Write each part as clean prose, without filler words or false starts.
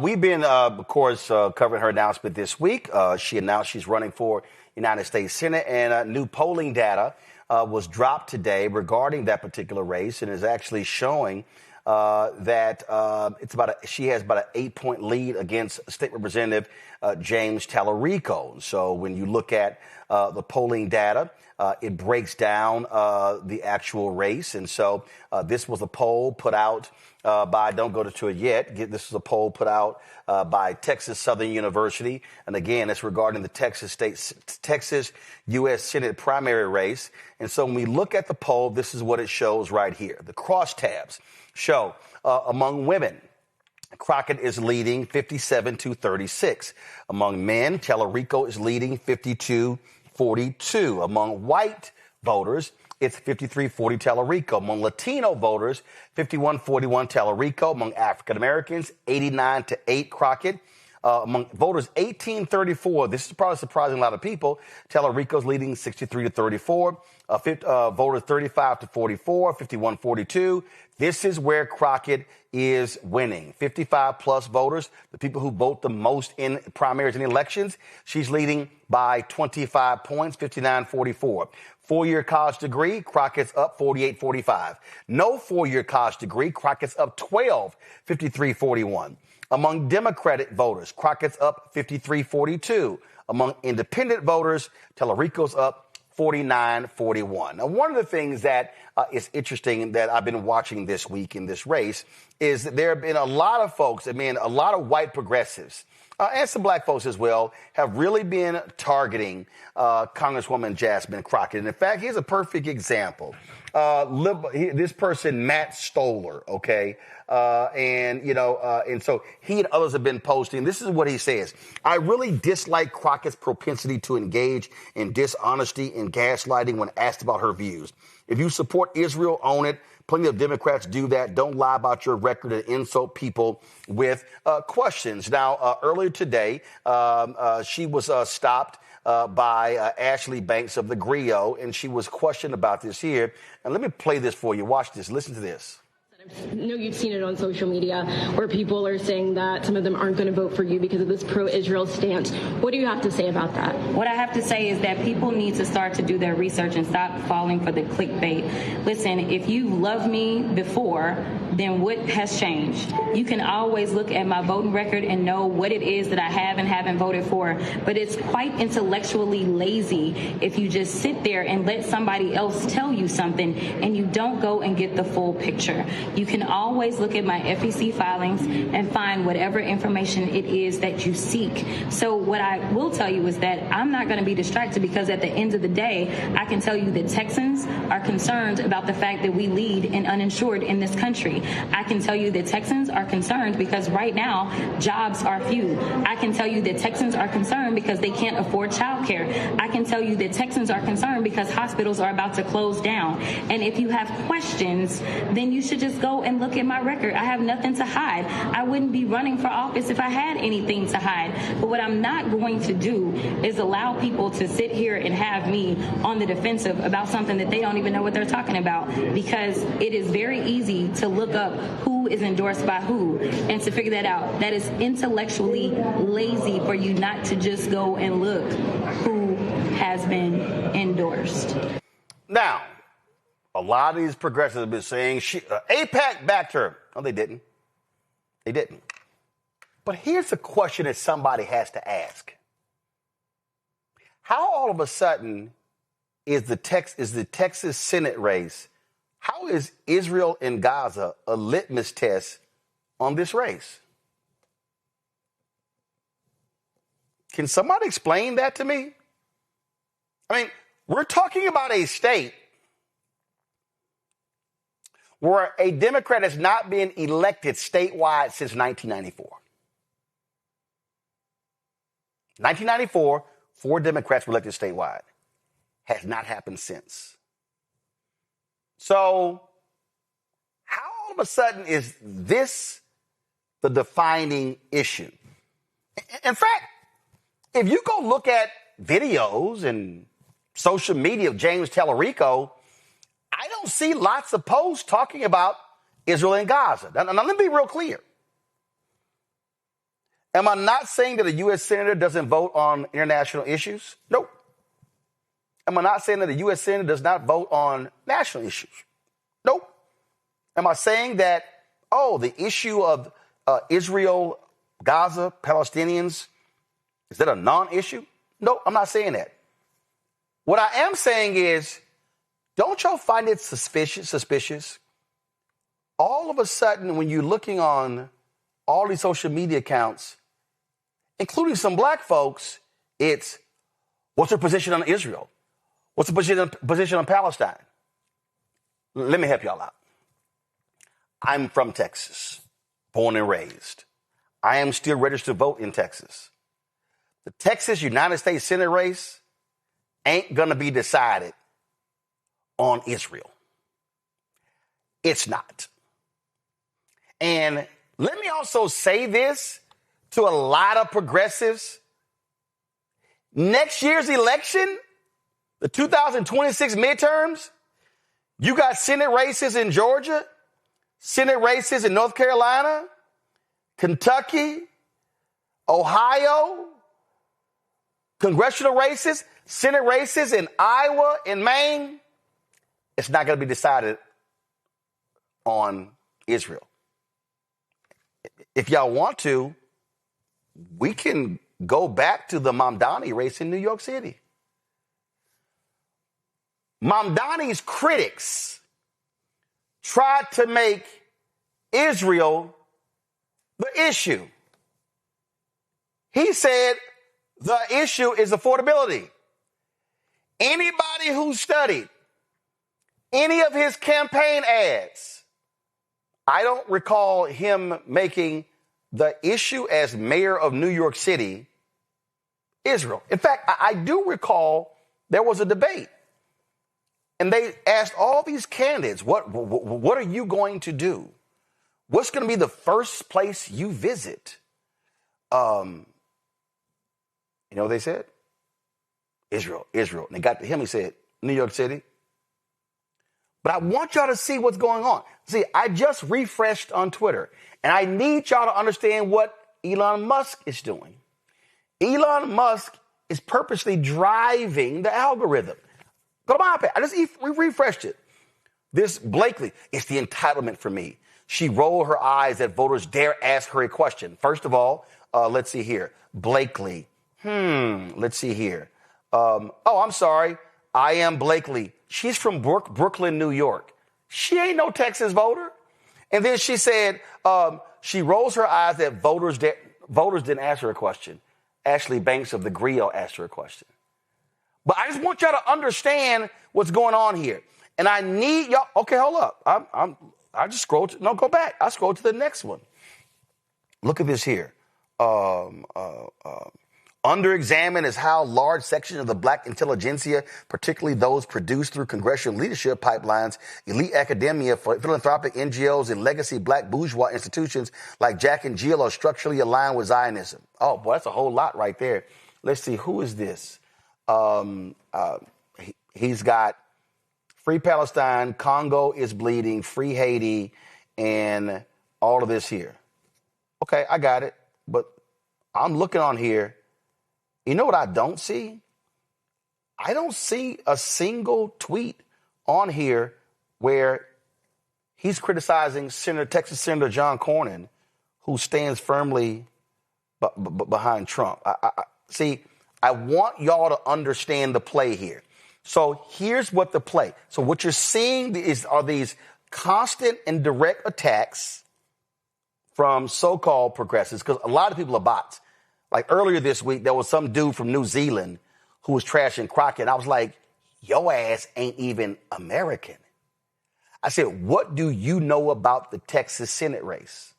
We've been, of course, covering her announcement this week. She announced she's running for United States Senate, and new polling data was dropped today regarding that particular race, and is actually showing that she has about an 8-point lead against State Representative James Tallarico. So when you look at the polling data, it breaks down the actual race. And so this was a poll put out by, don't go to it yet, this is a poll put out by Texas Southern University. And again, it's regarding the Texas U.S. Senate primary race. And so when we look at the poll, this is what it shows right here. The crosstabs show among women, Crockett is leading 57-36. Among men, Tallarico is leading 52-42. Among white voters, it's 53-40 Tallarico. Among Latino voters, 51-41 Tallarico. Among African Americans, 89-8 Crockett. Among voters 18-34, this is probably surprising a lot of people, Tallarico's leading 63-34. Voters 35-44, 51-42. This is where Crockett is winning. 55-plus voters, the people who vote the most in primaries and elections, she's leading by 25 points, 59-44. Four-year college degree, Crockett's up 48-45. No four-year college degree, Crockett's up 12, 53-41. Among Democratic voters, Crockett's up 53-42. Among independent voters, Tallarico's up 49-41. Now, one of the things that is interesting that I've been watching this week in this race is that there have been a lot of folks, a lot of white progressives, and some black folks as well, have really been targeting Congresswoman Jasmine Crockett. And in fact, here's a perfect example. This person, Matt Stoller, okay? And so he and others have been posting. This is what he says. I really dislike Crockett's propensity to engage in dishonesty and gaslighting when asked about her views. If you support Israel, own it. Plenty of Democrats do that. Don't lie about your record and insult people with questions. Now, earlier today, she was stopped by Ashley Banks of the Griot, and she was questioned about this here. And let me play this for you. Watch this. Listen to this. I know you've seen it on social media where people are saying that some of them aren't going to vote for you because of this pro-Israel stance. What do you have to say about that? What I have to say is that people need to start to do their research and stop falling for the clickbait. Listen, if you loved me before, then what has changed? You can always look at my voting record and know what it is that I have and haven't voted for. But it's quite intellectually lazy if you just sit there and let somebody else tell you something and you don't go and get the full picture. You can always look at my FEC filings and find whatever information it is that you seek. So what I will tell you is that I'm not going to be distracted, because at the end of the day, I can tell you that Texans are concerned about the fact that we lead in uninsured in this country. I can tell you that Texans are concerned because right now jobs are few. I can tell you that Texans are concerned because they can't afford child care. I can tell you that Texans are concerned because hospitals are about to close down. And if you have questions, then you should just go and look at my record. I have nothing to hide. I wouldn't be running for office if I had anything to hide. But what I'm not going to do is allow people to sit here and have me on the defensive about something that they don't even know what they're talking about, because it is very easy to look up who is endorsed by who and to figure that out. That is intellectually lazy for you not to just go and look who has been endorsed. Now, a lot of these progressives have been saying AIPAC backed her. No, they didn't. They didn't. But here's a question that somebody has to ask. How all of a sudden is the Texas Senate race, how is Israel and Gaza a litmus test on this race? Can somebody explain that to me? I mean, we're talking about a state where a Democrat has not been elected statewide since 1994. 1994, 4 Democrats were elected statewide. Has not happened since. So, how all of a sudden is this the defining issue? In fact, if you go look at videos and social media of James Tallarico, I don't see lots of posts talking about Israel and Gaza. Now let me be real clear. Am I not saying that a U.S. Senator doesn't vote on international issues? Nope. Am I not saying that a U.S. Senator does not vote on national issues? Nope. Am I saying that, the issue of Israel, Gaza, Palestinians, is that a non-issue? No, I'm not saying that. What I am saying is, don't y'all find it suspicious? All of a sudden, when you're looking on all these social media accounts, including some black folks, it's, what's their position on Israel? What's the position on Palestine? Let me help y'all out. I'm from Texas, born and raised. I am still registered to vote in Texas. The Texas United States Senate race ain't going to be decided on Israel. It's not. And let me also say this to a lot of progressives. Next year's election, the 2026 midterms, you got Senate races in Georgia, Senate races in North Carolina, Kentucky, Ohio, congressional races, Senate races in Iowa and Maine. It's not going to be decided on Israel. If y'all want to, we can go back to the Mamdani race in New York City. Mamdani's critics tried to make Israel the issue. He said the issue is affordability. Anybody who studied any of his campaign ads, I don't recall him making the issue as mayor of New York City Israel. In fact, I do recall there was a debate. And they asked all these candidates, what are you going to do? What's going to be the first place you visit? You know what they said? Israel. And they got to him, he said, New York City. But I want y'all to see what's going on. See, I just refreshed on Twitter, and I need y'all to understand what Elon Musk is doing. Elon Musk is purposely driving the algorithm. Go to my iPad. I just refreshed it. This Blakely, it's the entitlement for me. She rolled her eyes that voters dare ask her a question. First of all, let's see here. Blakely. Let's see here. I'm sorry. I am Blakely. She's from Brooklyn, New York. She ain't no Texas voter. And then she said, she rolls her eyes that voters didn't ask her a question. Ashley Banks of the Griot asked her a question. But I just want y'all to understand what's going on here. And I need y'all. Okay, hold up. I just scrolled. Go back. I scrolled to the next one. Look at this here. Under examine is how large sections of the black intelligentsia, particularly those produced through congressional leadership pipelines, elite academia, philanthropic NGOs, and legacy black bourgeois institutions like Jack and Jill are structurally aligned with Zionism. Oh, boy, that's a whole lot right there. Let's see. Who is this? He's got Free Palestine, Congo is bleeding, Free Haiti, and all of this here. Okay, I got it. But I'm looking on here. You know what I don't see? I don't see a single tweet on here where he's criticizing Texas Senator John Cornyn, who stands firmly behind Trump. I want y'all to understand the play here. So here's what the play. So what you're seeing are these constant and direct attacks from so-called progressives, because a lot of people are bots. Like earlier this week, there was some dude from New Zealand who was trashing Crockett. I was like, your ass ain't even American. I said, what do you know about the Texas Senate race?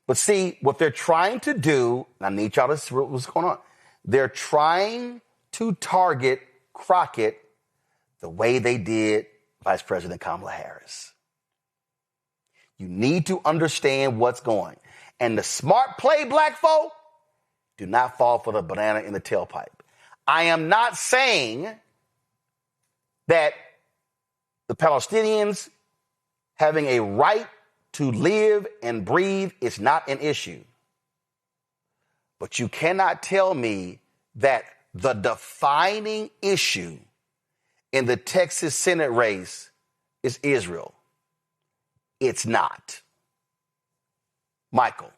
But see, what they're trying to do, and I need y'all to see what's going on. They're trying to target Crockett the way they did Vice President Kamala Harris. You need to understand what's going. And the smart play, black folk, do not fall for the banana in the tailpipe. I am not saying that the Palestinians having a right to live and breathe is not an issue. But you cannot tell me that the defining issue in the Texas Senate race is Israel. It's not. Michael.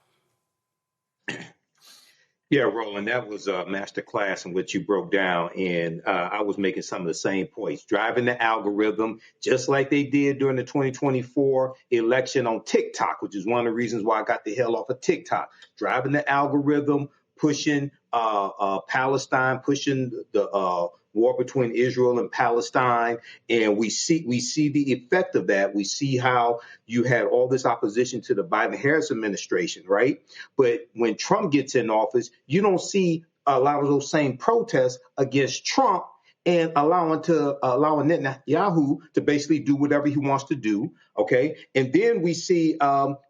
Yeah, Roland, that was a master class in which you broke down, and I was making some of the same points. Driving the algorithm, just like they did during the 2024 election on TikTok, which is one of the reasons why I got the hell off of TikTok. Driving the algorithm, pushing Palestine, pushing the war between Israel and Palestine, and we see the effect of that. We see how you had all this opposition to the Biden-Harris administration, right? But when Trump gets in office, you don't see a lot of those same protests against Trump and allowing Netanyahu to basically do whatever he wants to do. Okay, and then we see one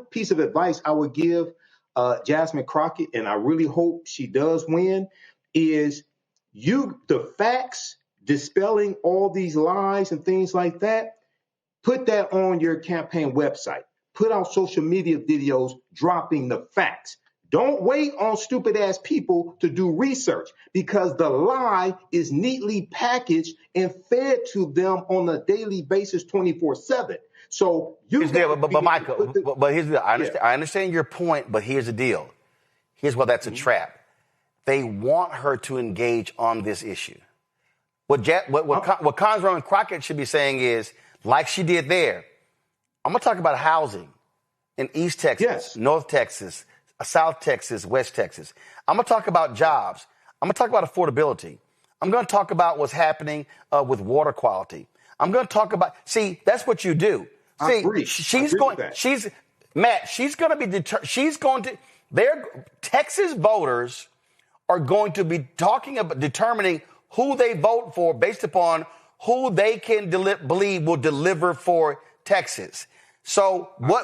piece of advice I would give Jasmine Crockett, and I really hope she does win, is the facts, dispelling all these lies and things like that. Put that on your campaign website. Put out social media videos dropping the facts. Don't wait on stupid ass people to do research, because the lie is neatly packaged and fed to them on a daily basis, 24/7. So but Michael, here's the deal. I understand your point, but here's the deal. Here's why that's a trap. They want her to engage on this issue. What Congresswoman Crockett should be saying is, like she did there, I'm going to talk about housing in East Texas, North Texas, South Texas, West Texas. I'm going to talk about jobs. I'm going to talk about affordability. I'm going to talk about what's happening with water quality. I'm going to talk about, that's what you do. Texas voters are going to be talking about determining who they vote for based upon who they can believe will deliver for Texas. So what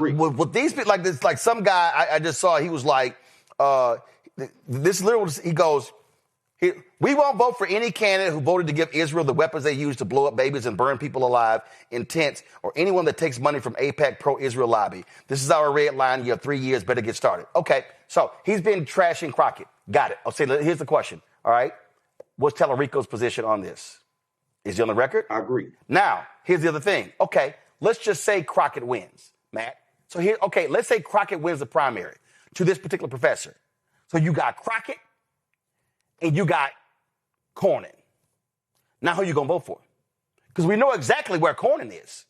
these people, like this, like some guy I just saw, he was like, he goes, we won't vote for any candidate who voted to give Israel the weapons they use to blow up babies and burn people alive in tents, or anyone that takes money from AIPAC pro-Israel lobby. This is our red line. You have 3 years. Better get started. Okay, so he's been trashing Crockett. Got it. I'll say, here's the question. All right, what's Tallarico's position on this? Is he on the record? I agree. Now, here's the other thing. Okay, let's just say Crockett wins, Matt. So let's say Crockett wins the primary to this particular professor. So you got Crockett and you got Cornyn. Now who you going to vote for? Because we know exactly where Cornyn is.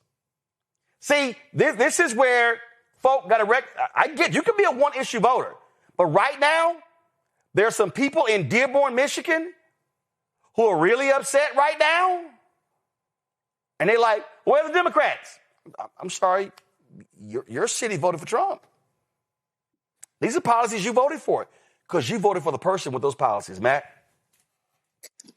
See, this is where folk got to I get you can be a one-issue voter. But right now, there are some people in Dearborn, Michigan who are really upset right now. And they're like, where are the Democrats? I'm sorry, your city voted for Trump. These are policies you voted for because you voted for the person with those policies, Matt.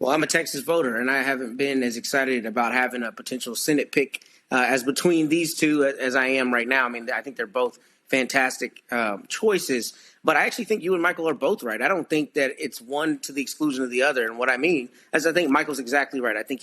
Well, I'm a Texas voter, and I haven't been as excited about having a potential Senate pick as between these two as I am right now. I mean, I think they're both fantastic choices, but I actually think you and Michael are both right. I don't think that it's one to the exclusion of the other. And what I mean is I think Michael's exactly right. I think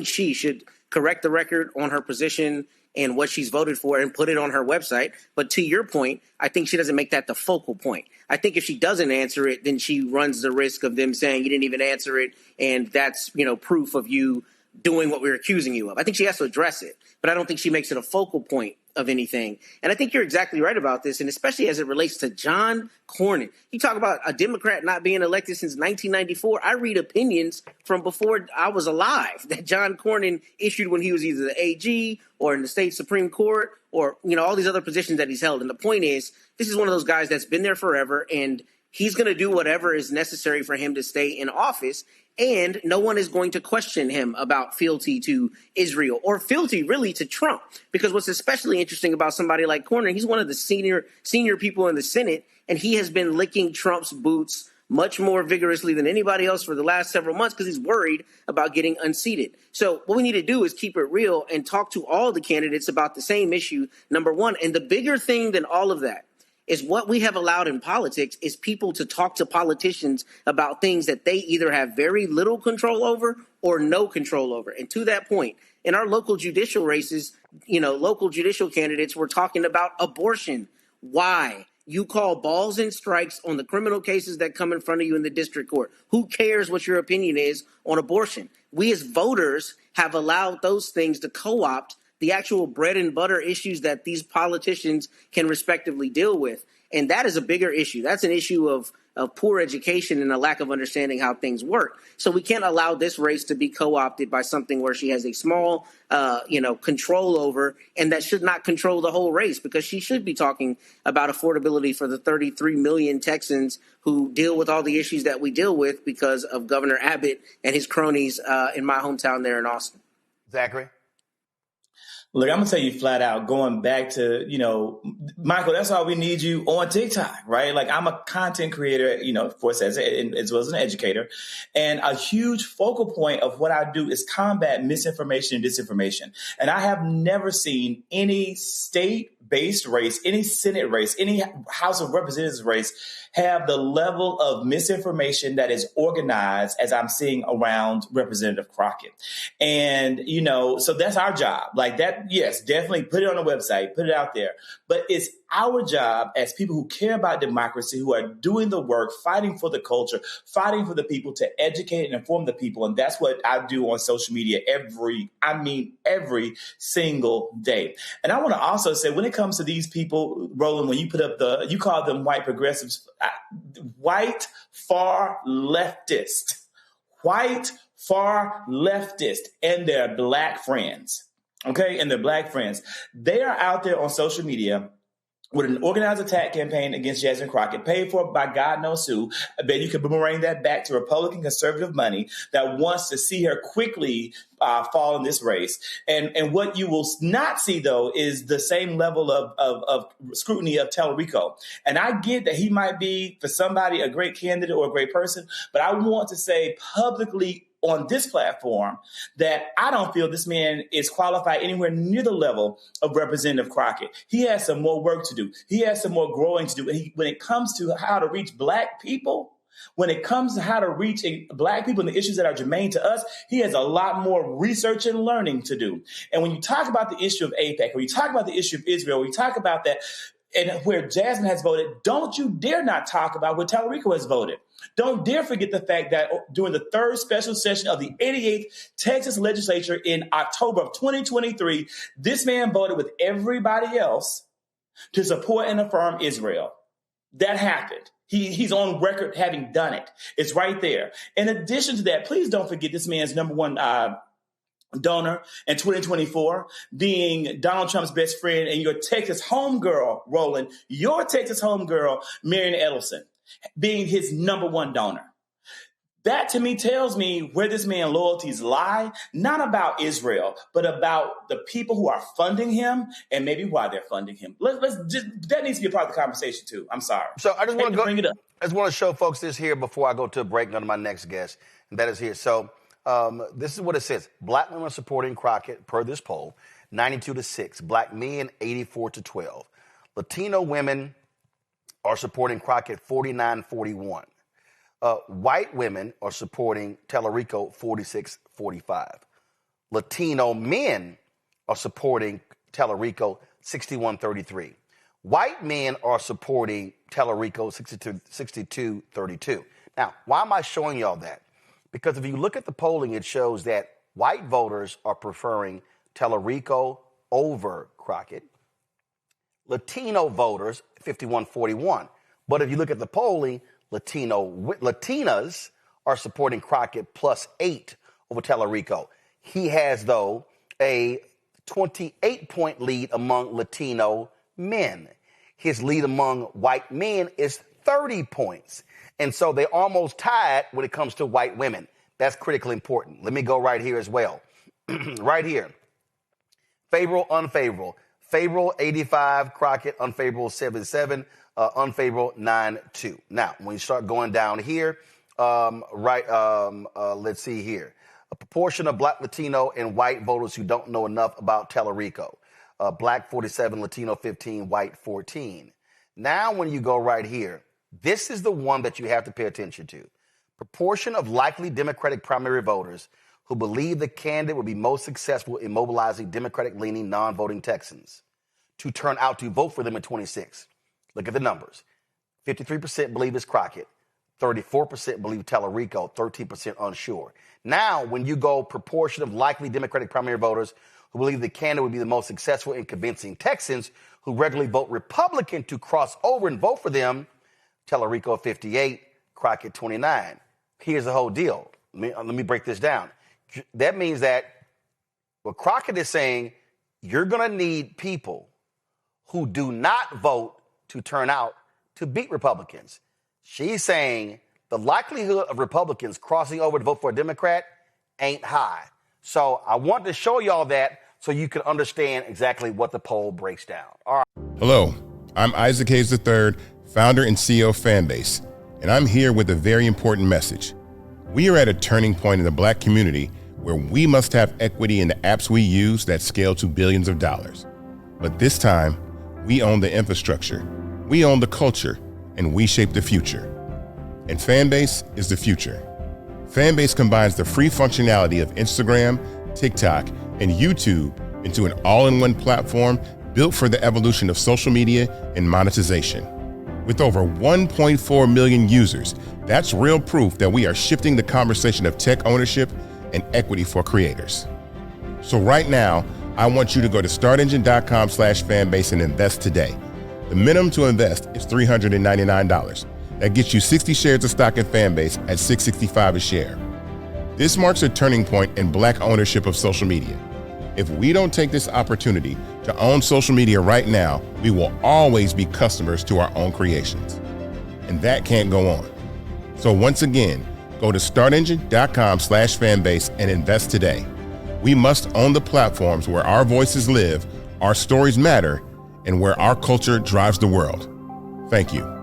she should correct the record on her position and what she's voted for and put it on her website. But to your point, I think she doesn't make that the focal point. I think if she doesn't answer it, then she runs the risk of them saying you didn't even answer it. And that's, proof of you doing what we're accusing you of. I think she has to address it, but I don't think she makes it a focal point of anything. And I think you're exactly right about this, and especially as it relates to John Cornyn. You talk about a Democrat not being elected since 1994. I read opinions from before I was alive that John Cornyn issued when he was either the AG or in the state Supreme Court or, all these other positions that he's held. And the point is, this is one of those guys that's been there forever, and he's going to do whatever is necessary for him to stay in office. And no one is going to question him about fealty to Israel or fealty really to Trump. Because what's especially interesting about somebody like Cornyn, he's one of the senior people in the Senate, and he has been licking Trump's boots much more vigorously than anybody else for the last several months because he's worried about getting unseated. So what we need to do is keep it real and talk to all the candidates about the same issue, number one. And the bigger thing than all of that is what we have allowed in politics is people to talk to politicians about things that they either have very little control over or no control over. And to that point, in our local judicial races, local judicial candidates were talking about abortion. Why? You call balls and strikes on the criminal cases that come in front of you in the district court. Who cares what your opinion is on abortion? We as voters have allowed those things to co-opt the actual bread and butter issues that these politicians can respectively deal with. And that is a bigger issue. That's an issue of poor education and a lack of understanding how things work. So we can't allow this race to be co-opted by something where she has a small, control over, and that should not control the whole race, because she should be talking about affordability for the 33 million Texans who deal with all the issues that we deal with because of Governor Abbott and his cronies in my hometown there in Austin. Zachary? Look, I'm going to tell you flat out, going back to, Michael, that's why we need you on TikTok, right? Like, I'm a content creator, of course, as well as an educator. And a huge focal point of what I do is combat misinformation and disinformation. And I have never seen any state-based race, any Senate race, any House of Representatives race have the level of misinformation that is organized as I'm seeing around Representative Crockett. And, so that's our job. Like that, yes, definitely put it on the website, put it out there. But it's our job as people who care about democracy, who are doing the work, fighting for the culture, fighting for the people, to educate and inform the people. And that's what I do on social media every single day. And I want to also say, when it comes to these people, Roland, when you put up you call them white progressives, white far leftist, and their black friends. Okay. And their black friends, they are out there on social media with an organized attack campaign against Jasmine Crockett, paid for by God knows who. I bet you could boomerang that back to Republican conservative money that wants to see her quickly fall in this race. And what you will not see, though, is the same level of scrutiny of Tellerico. And I get that he might be, for somebody, a great candidate or a great person, but I want to say publicly on this platform that I don't feel this man is qualified anywhere near the level of Representative Crockett. He has some more work to do. He has some more growing to do. And when it comes to how to reach black people, when it comes to how to reach black people and the issues that are germane to us, he has a lot more research and learning to do. And when you talk about the issue of AIPAC, when you talk about the issue of Israel, when you talk about that, and where Jasmine has voted, don't you dare not talk about where Tellerico has voted. Don't dare forget the fact that during the third special session of the 88th Texas legislature in October of 2023, this man voted with everybody else to support and affirm Israel. That happened. He's on record having done it. It's right there. In addition to that, please don't forget this man's number one donor in 2024 being Donald Trump's best friend and your Texas homegirl, Roland, your Texas homegirl, Marion Edelson, being his number one donor. That to me tells me where this man's loyalties lie, not about Israel, but about the people who are funding him and maybe why they're funding him. That needs to be a part of the conversation too. I'm sorry. So I just want to bring it up. I just want to show folks this here before I go to a break on my next guest, and that is here. So this is what it says. Black women are supporting Crockett per this poll, 92-6. Black men, 84-12. Latino women are supporting Crockett, 49-41. White women are supporting Tellerico, 46-45. Latino men are supporting Tellerico, 61-33. White men are supporting Tellerico, 62-32. Now, why am I showing y'all that? Because if you look at the polling, it shows that white voters are preferring Tellerico over Crockett. Latino voters, 51-41. But if you look at the polling, Latinas are supporting Crockett +8 over Tellerico. He has, though, a 28-point lead among Latino men. His lead among white men is 30 points. And so they almost tied when it comes to white women. That's critically important. Let me go right here as well. Right here. Favorable, unfavorable. Favorable, 85. Crockett, unfavorable, 77. Unfavorable, 9-2. Now, when you start going down here, let's see here. A proportion of black, Latino, and white voters who don't know enough about Tellerico. Black, 47, Latino, 15, white, 14. Now, when you go right here, this is the one that you have to pay attention to. Proportion of likely Democratic primary voters who believe the candidate will be most successful in mobilizing Democratic-leaning non-voting Texans to turn out to vote for them in 26. Look at the numbers. 53% believe it's Crockett, 34% believe Tallarico, 13% unsure. Now, when you go proportion of likely Democratic primary voters who believe the candidate would be the most successful in convincing Texans who regularly vote Republican to cross over and vote for them, Tallarico 58, Crockett 29. Here's the whole deal. Let me break this down. That means that what Crockett is saying, you're going to need people who do not vote to turn out to beat Republicans. She's saying the likelihood of Republicans crossing over to vote for a Democrat ain't high. So I want to show y'all that so you can understand exactly what the poll breaks down. All right. Hello, I'm Isaac Hayes III, founder and CEO of Fanbase, and I'm here with a very important message. We are at a turning point in the Black community where we must have equity in the apps we use that scale to billions of dollars. But this time, we own the infrastructure, we own the culture, and we shape the future. And Fanbase is the future. Fanbase combines the free functionality of Instagram, TikTok, and YouTube into an all-in-one platform built for the evolution of social media and monetization. With over 1.4 million users, that's real proof that we are shifting the conversation of tech ownership and equity for creators. So right now, I want you to go to startengine.com/fanbase and invest today. The minimum to invest is $399. That gets you 60 shares of stock in Fanbase at $665 a share. This marks a turning point in Black ownership of social media. If we don't take this opportunity to own social media right now, we will always be customers to our own creations. And that can't go on. So once again, go to startengine.com/fanbase and invest today. We must own the platforms where our voices live, our stories matter, and where our culture drives the world. Thank you.